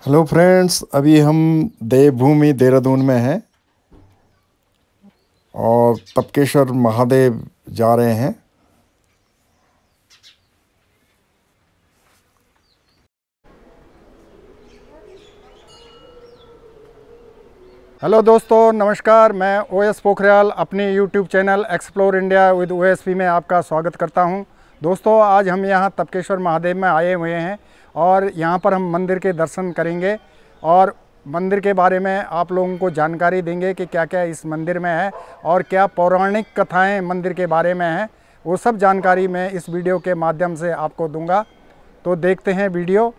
Hello friends, अभी हम देवभूमि देहरादून में हैं और तपकेश्वर महादेव जा रहे हैं। हेलो दोस्तों, नमस्कार। मैं ओएस पोखरियाल अपनी YouTube channel explore India with OSP में आपका स्वागत करता हूं। दोस्तों, आज हम यहां तपकेश्वर महादेव में आए हुए हैं और यहां पर हम मंदिर के दर्शन करेंगे और मंदिर के बारे में आप लोगों को जानकारी देंगे कि क्या क्या इस मंदिर में है और क्या पौराणिक कथाएं मंदिर के बारे में हैं। वो सब जानकारी मैं इस वीडियो के माध्यम से आपको दूंगा। तो देखते हैं वीडियो।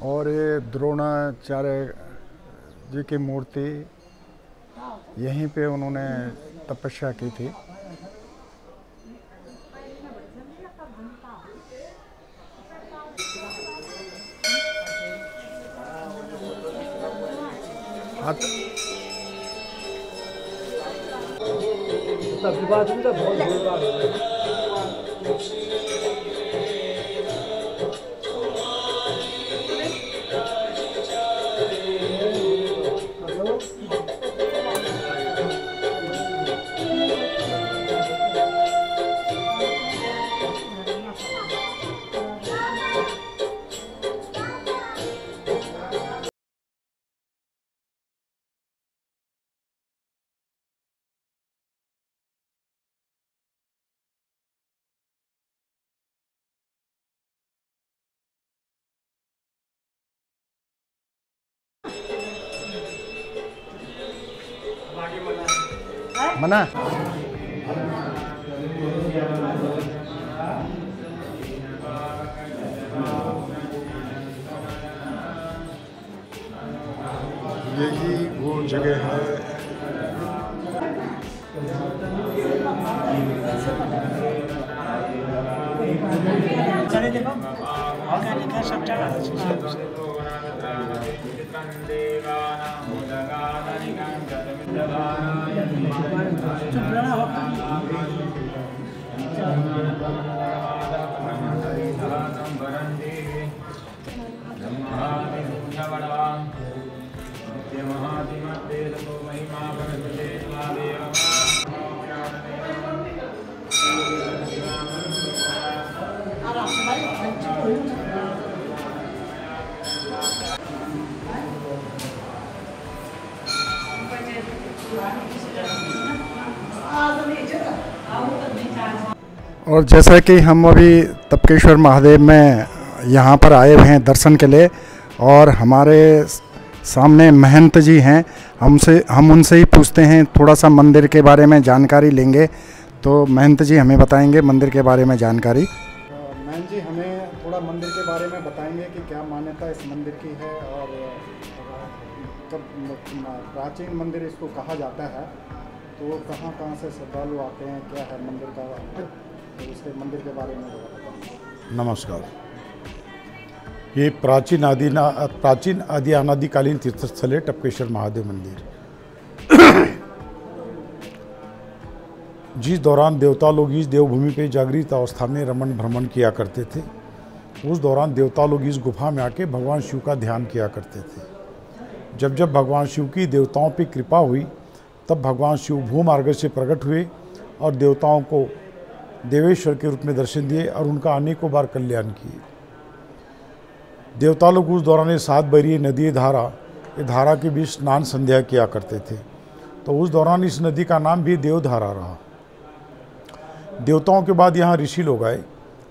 और ये द्रोणाचार्य जी की मूर्ति, यहीं पे उन्होंने तपस्या की थी। मना यही वो जगह है। और जैसा कि हम अभी तपकेश्वर महादेव में यहाँ पर आए हुए हैं दर्शन के लिए, और हमारे सामने महंत जी हैं। हम उनसे ही पूछते हैं, थोड़ा सा मंदिर के बारे में जानकारी लेंगे। तो महंत जी हमें बताएंगे मंदिर के बारे में जानकारी। महंत जी, हमें थोड़ा मंदिर के बारे में बताएंगे कि क्या मान्यता इस मंदिर की है और प्राचीन मंदिर इसको कहा जाता है, तो कहाँ से श्रद्धालु आते हैं, क्या है मंदिर का, तो इसके मंदिर के बारे में बताएं। नमस्कार। ये प्राचीन आदि अनादिकालीन तीर्थस्थल है टपकेश्वर महादेव मंदिर। जिस दौरान देवता लोग इस देवभूमि पे जागृत अवस्था में रमण भ्रमण किया करते थे, उस दौरान देवता लोग इस गुफा में आके भगवान शिव का ध्यान किया करते थे। जब जब भगवान शिव की देवताओं पे कृपा हुई, तब भगवान शिव भूमार्ग से प्रकट हुए और देवताओं को देवेश्वर के रूप में दर्शन दिए और उनका अनेकों बार कल्याण किए। देवता लोग उस दौरान 7 बरी नदी धारा के बीच स्नान संध्या किया करते थे, तो उस दौरान इस नदी का नाम भी देवधारा रहा। देवताओं के बाद यहाँ ऋषि लोग आए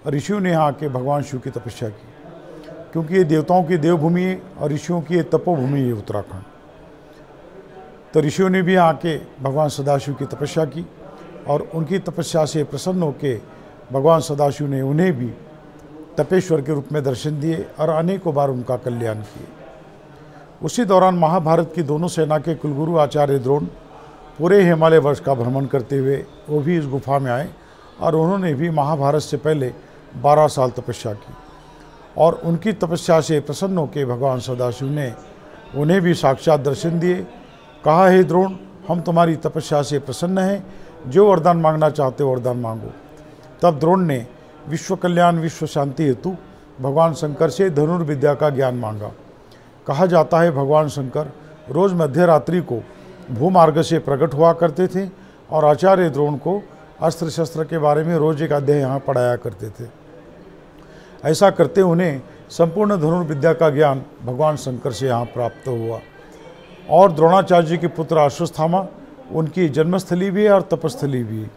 ऋषियों ने यहाँ आके भगवान शिव की तपस्या की, क्योंकि ये देवताओं की देवभूमि है और ऋषियों की ये तपोभूमि है उत्तराखंड। तो ऋषियों ने भी आके भगवान सदाशिव की तपस्या की और उनकी तपस्या से प्रसन्न होकर भगवान सदाशिव ने उन्हें भी तपेश्वर के रूप में दर्शन दिए और अनेकों बार उनका कल्याण किए। उसी दौरान महाभारत की दोनों सेना के कुलगुरु आचार्य द्रोण पूरे हिमालय वर्ष का भ्रमण करते हुए वो भी इस गुफा में आए और उन्होंने भी महाभारत से पहले 12 साल तपस्या की और उनकी तपस्या से प्रसन्न होकर भगवान सदाशिव ने उन्हें भी साक्षात दर्शन दिए। कहा, हे द्रोण, हम तुम्हारी तपस्या से प्रसन्न हैं, जो वरदान मांगना चाहते हो वरदान मांगो। तब द्रोण ने विश्व कल्याण विश्व शांति हेतु भगवान शंकर से धनुर्विद्या का ज्ञान मांगा। कहा जाता है भगवान शंकर रोज़ मध्य रात्रि को भूमार्ग से प्रकट हुआ करते थे और आचार्य द्रोण को अस्त्र शस्त्र के बारे में रोज एक अध्याय यहाँ पढ़ाया करते थे। ऐसा करते उन्हें संपूर्ण धनुर्विद्या का ज्ञान भगवान शंकर से यहाँ प्राप्त हुआ। और द्रोणाचार्य जी के पुत्र अश्वत्थामा उनकी जन्मस्थली भी है और तपस्थली भी है।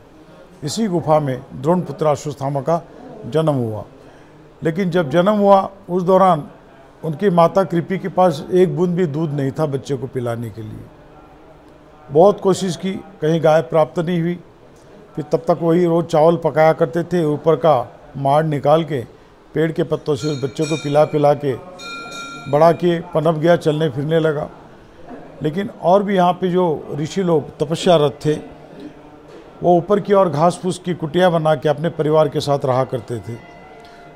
इसी गुफा में द्रोण पुत्र अश्वत्थामा का जन्म हुआ। लेकिन जब जन्म हुआ उस दौरान उनकी माता कृपी के पास एक बूंद भी दूध नहीं था बच्चे को पिलाने के लिए। बहुत कोशिश की, कहीं गाय प्राप्त नहीं हुई। फिर तब तक वही रोज़ चावल पकाया करते थे, ऊपर का माड़ निकाल के पेड़ के पत्तों से उस बच्चे को पिला के बड़ा किए, पनप गया, चलने फिरने लगा। लेकिन और भी यहाँ पे जो ऋषि लोग तपस्यारत थे वो ऊपर की ओर घास फूस की कुटिया बना के अपने परिवार के साथ रहा करते थे।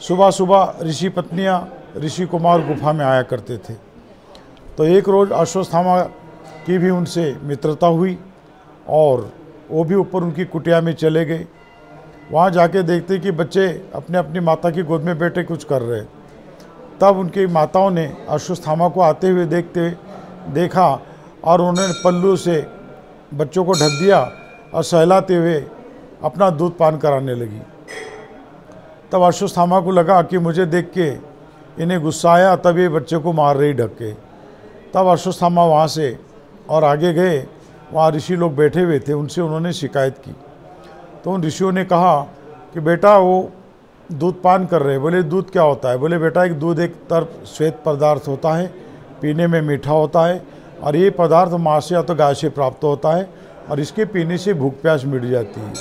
सुबह सुबह ऋषि पत्नियाँ ऋषि कुमार गुफा में आया करते थे। तो एक रोज़ अश्वत्थामा की भी उनसे मित्रता हुई और वो भी ऊपर उनकी कुटिया में चले गए। वहाँ जाके देखते कि बच्चे अपने अपनी माता की गोद में बैठे कुछ कर रहे। तब उनकी माताओं ने अश्वत्थामा को आते हुए देखा और उन्होंने पल्लू से बच्चों को ढक दिया और सहलाते हुए अपना दूध पान कराने लगी। तब अश्वत्थामा को लगा कि मुझे देख के इन्हें गुस्सा आया, तब ये बच्चे को मार रही ढक के। तब अश्वत्थामा वहाँ से और आगे गए, वहाँ ऋषि लोग बैठे हुए थे, उनसे उन्होंने शिकायत की। तो उन ऋषियों ने कहा कि बेटा वो दूध पान कर रहे हैं। बोले दूध क्या होता है? बोले बेटा एक दूध एक तरफ श्वेत पदार्थ होता है, पीने में मीठा होता है और ये पदार्थ माँ से या तो गाय से प्राप्त होता है और इसके पीने से भूख प्यास मिट जाती है।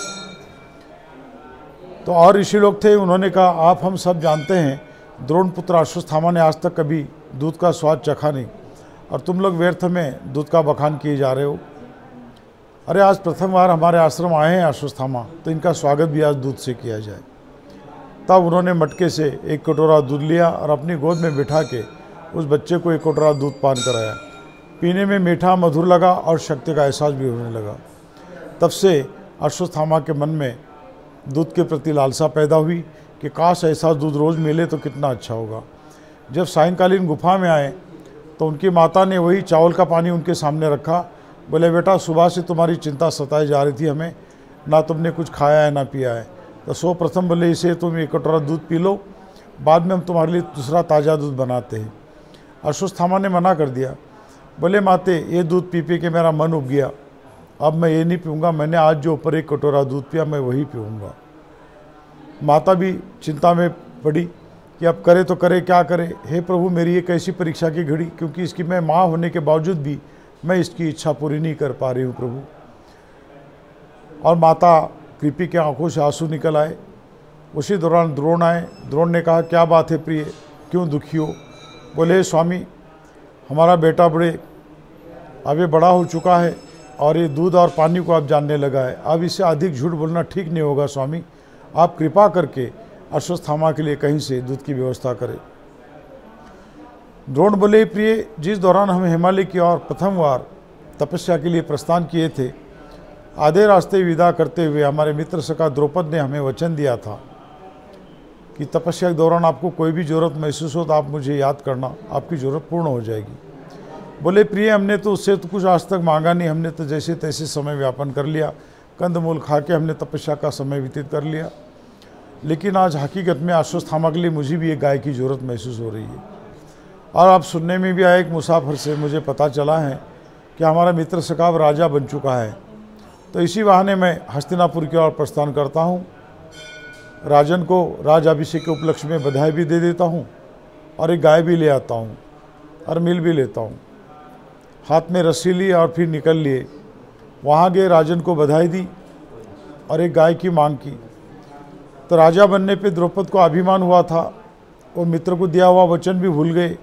तो और ऋषि लोग थे, उन्होंने कहा आप हम सब जानते हैं द्रोण पुत्र अश्वत्थामा ने आज तक कभी दूध का स्वाद चखा नहीं और तुम लोग व्यर्थ में दूध का बखान किए जा रहे हो। अरे आज प्रथम बार हमारे आश्रम आए हैं अश्वत्थामा, तो इनका स्वागत भी आज दूध से किया जाए। तब उन्होंने मटके से एक कटोरा दूध लिया और अपनी गोद में बिठा के उस बच्चे को एक कटोरा दूध पान कराया। पीने में मीठा मधुर लगा और शक्ति का एहसास भी होने लगा। तब से अश्वत्थामा के मन में दूध के प्रति लालसा पैदा हुई कि काश ऐसा दूध रोज़ मिले तो कितना अच्छा होगा। जब सायंकालीन गुफा में आए तो उनकी माता ने वही चावल का पानी उनके सामने रखा। बोले बेटा सुबह से तुम्हारी चिंता सताई जा रही थी हमें, ना तुमने कुछ खाया है ना पिया है, तो सर्वप्रथम बोले इसे तुम एक कटोरा दूध पी लो, बाद में हम तुम्हारे लिए दूसरा ताज़ा दूध बनाते हैं। अश्वत्थामा ने मना कर दिया। बोले माते ये दूध पी के मेरा मन उब गया, अब मैं ये नहीं पीऊँगा, मैंने आज जो ऊपर एक कटोरा दूध पिया मैं वही पीऊँगा। माता भी चिंता में पड़ी कि अब करे तो करे क्या करे। हे प्रभु मेरी एक ऐसी परीक्षा की घड़ी, क्योंकि इसकी मैं माँ होने के बावजूद भी मैं इसकी इच्छा पूरी नहीं कर पा रही हूँ प्रभु। और माता कृपी के आंखों से आंसू निकल आए। उसी दौरान द्रोण आए। द्रोण ने कहा क्या बात है प्रिय, क्यों दुखी हो? बोले स्वामी हमारा बेटा अब ये बड़ा हो चुका है और ये दूध और पानी को अब जानने लगा है, अब इससे अधिक झूठ बोलना ठीक नहीं होगा स्वामी, आप कृपा करके अश्वत्थामा के लिए कहीं से दूध की व्यवस्था करें। द्रोण बोले प्रिय, जिस दौरान हम हिमालय की ओर प्रथम बार तपस्या के लिए प्रस्थान किए थे, आधे रास्ते विदा करते हुए हमारे मित्र सखा द्रौपद ने हमें वचन दिया था कि तपस्या के दौरान आपको कोई भी ज़रूरत महसूस हो तो आप मुझे याद करना, आपकी ज़रूरत पूर्ण हो जाएगी। बोले प्रिय हमने तो उससे तो कुछ आज तक मांगा नहीं, हमने तो जैसे तैसे समय व्यापन कर लिया, कंदमूल खा के हमने तपस्या का समय व्यतीत कर लिया। लेकिन आज हकीकत में अश्वत्थामा के लिए मुझे भी एक गाय की ज़रूरत महसूस हो रही है। और आप सुनने में भी आया एक मुसाफिर से मुझे पता चला है कि हमारा मित्र सखा राजा बन चुका है, तो इसी बहाने मैं हस्तिनापुर की ओर प्रस्थान करता हूँ। राजन को राजाभिषेक के उपलक्ष्य में बधाई भी दे देता हूँ और एक गाय भी ले आता हूँ और मिल भी लेता हूँ। हाथ में रस्सी ली और फिर निकल लिए। वहाँ गए, राजन को बधाई दी और एक गाय की मांग की। तो राजा बनने पे द्रौपद को अभिमान हुआ था, वो मित्र को दिया हुआ वचन भी भूल गए,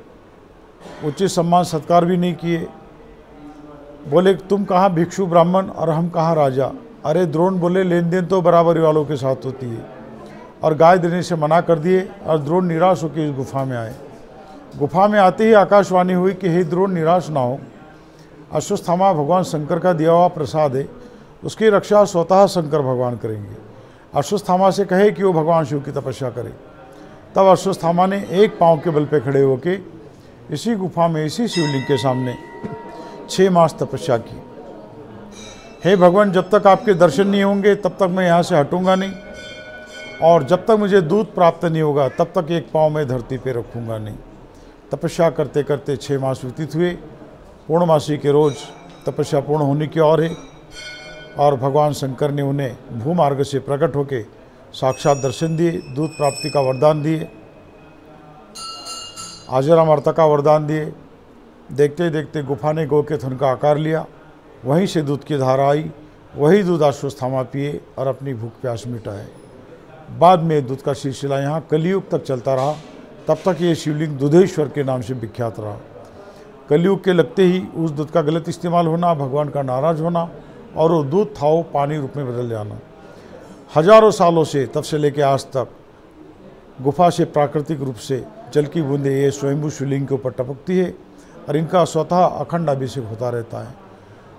उचित सम्मान सत्कार भी नहीं किए। बोले तुम कहाँ भिक्षु ब्राह्मण और हम कहाँ राजा। अरे द्रोण बोले लेन देन तो बराबरी वालों के साथ होती है, और गाय देने से मना कर दिए और द्रोण निराश होकर इस गुफा में आए। गुफा में आते ही आकाशवाणी हुई कि हे द्रोण निराश ना हो, अश्वत्थामा भगवान शंकर का दिया हुआ प्रसाद है, उसकी रक्षा स्वतः शंकर भगवान करेंगे। अश्वत्थामा से कहे कि वो भगवान शिव की तपस्या करे। तब अश्वत्थामा ने एक पांव के बल पे खड़े होके इसी गुफा में इसी शिवलिंग के सामने 6 मास तपस्या की। हे भगवान, जब तक आपके दर्शन नहीं होंगे तब तक मैं यहाँ से हटूंगा नहीं, और जब तक मुझे दूध प्राप्त नहीं होगा तब तक एक पाँव में धरती पे रखूँगा नहीं। तपस्या करते करते 6 मास व्यतीत हुए। पूर्णमासी के रोज़ तपस्या पूर्ण होने की ओर है, और भगवान शंकर ने उन्हें भूमार्ग से प्रकट होकर साक्षात दर्शन दिए, दूध प्राप्ति का वरदान दिए, आजरामर्ता का वरदान दिए। देखते देखते गुफा ने गौ के थन का आकार लिया, वहीं से दूध की धारा आई, वही दूध अश्वत्थामा पिए और अपनी भूख प्यास मिटाए। बाद में दूध का सिलसिला यहाँ कलयुग तक चलता रहा, तब तक ये शिवलिंग दूधेश्वर के नाम से विख्यात रहा। कलयुग के लगते ही उस दूध का गलत इस्तेमाल होना, भगवान का नाराज होना और वो दूध था वो पानी रूप में बदल जाना। हजारों सालों से तब से लेकर आज तक गुफा से प्राकृतिक रूप से जल की बूंदें ये स्वयंभू शिवलिंग के ऊपर टपकती है और इनका स्वतः अखंड अभिषेक होता रहता है।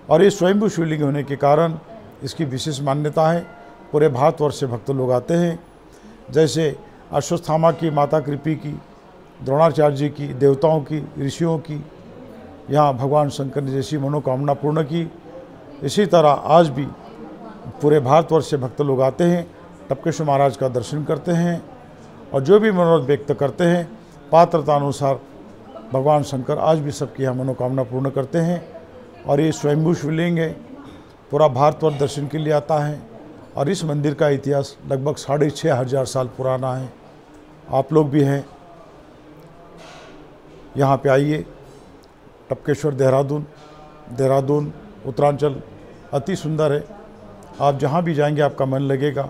और ये स्वयंभू शिवलिंग होने के कारण इसकी विशेष मान्यता है। पूरे भारतवर्ष से भक्त लोग आते हैं। जैसे अश्वत्थामा की, माता कृपी की, द्रोणाचार्य जी की, देवताओं की, ऋषियों की, यहाँ भगवान शंकर ने जैसी मनोकामना पूर्ण की, इसी तरह आज भी पूरे भारतवर्ष से भक्त लोग आते हैं, टपकेश्वर महाराज का दर्शन करते हैं और जो भी मनोरथ व्यक्त करते हैं पात्रता अनुसार भगवान शंकर आज भी सबकी यहाँ मनोकामना पूर्ण करते हैं। और ये स्वयंभू शिवलिंग है, पूरा भारतवर्ष दर्शन के लिए आता है। और इस मंदिर का इतिहास लगभग 6,500 साल पुराना है। आप लोग भी हैं, यहाँ पे आइए। टपकेश्वर देहरादून उत्तरांचल अति सुंदर है। आप जहाँ भी जाएंगे आपका मन लगेगा,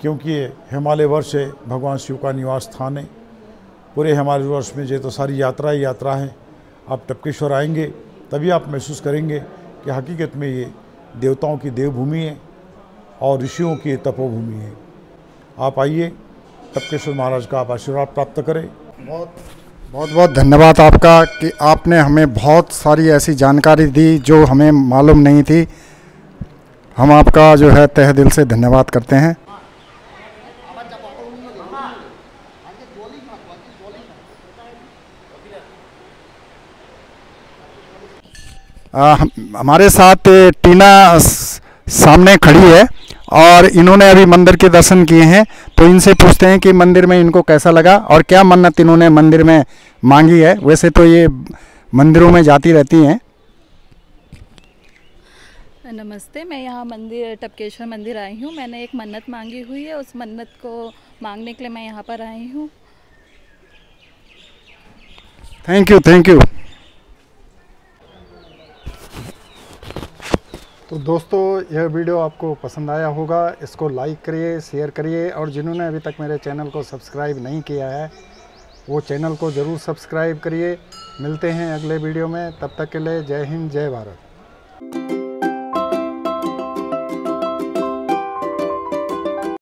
क्योंकि ये हिमालय वर्ष है, भगवान शिव का निवास स्थान है। पूरे हिमालय वर्ष में जो तो सारी यात्रा ही यात्रा है। आप टपकेश्वर आएंगे तभी आप महसूस करेंगे कि हकीकत में ये देवताओं की देवभूमि है और ऋषियों की तपोभूमि है। आप आइए, टपकेश्वर महाराज का आप आशीर्वाद प्राप्त करें। बहुत बहुत धन्यवाद आपका कि आपने हमें बहुत सारी ऐसी जानकारी दी जो हमें मालूम नहीं थी। हम आपका जो है तहे दिल से धन्यवाद करते हैं। हमारे साथ टीना सामने खड़ी है और इन्होंने अभी मंदिर के दर्शन किए हैं, तो इनसे पूछते हैं कि मंदिर में इनको कैसा लगा और क्या मन्नत इन्होंने मंदिर में मांगी है। वैसे तो ये मंदिरों में जाती रहती हैं। नमस्ते, मैं यहाँ मंदिर टपकेश्वर मंदिर आई हूँ। मैंने एक मन्नत मांगी हुई है, उस मन्नत को मांगने के लिए मैं यहाँ पर आई हूँ। Thank you. तो दोस्तों, यह वीडियो आपको पसंद आया होगा। इसको लाइक करिए, शेयर करिए, और जिन्होंने अभी तक मेरे चैनल को सब्सक्राइब नहीं किया है वो चैनल को ज़रूर सब्सक्राइब करिए। मिलते हैं अगले वीडियो में, तब तक के लिए जय हिंद, जय भारत।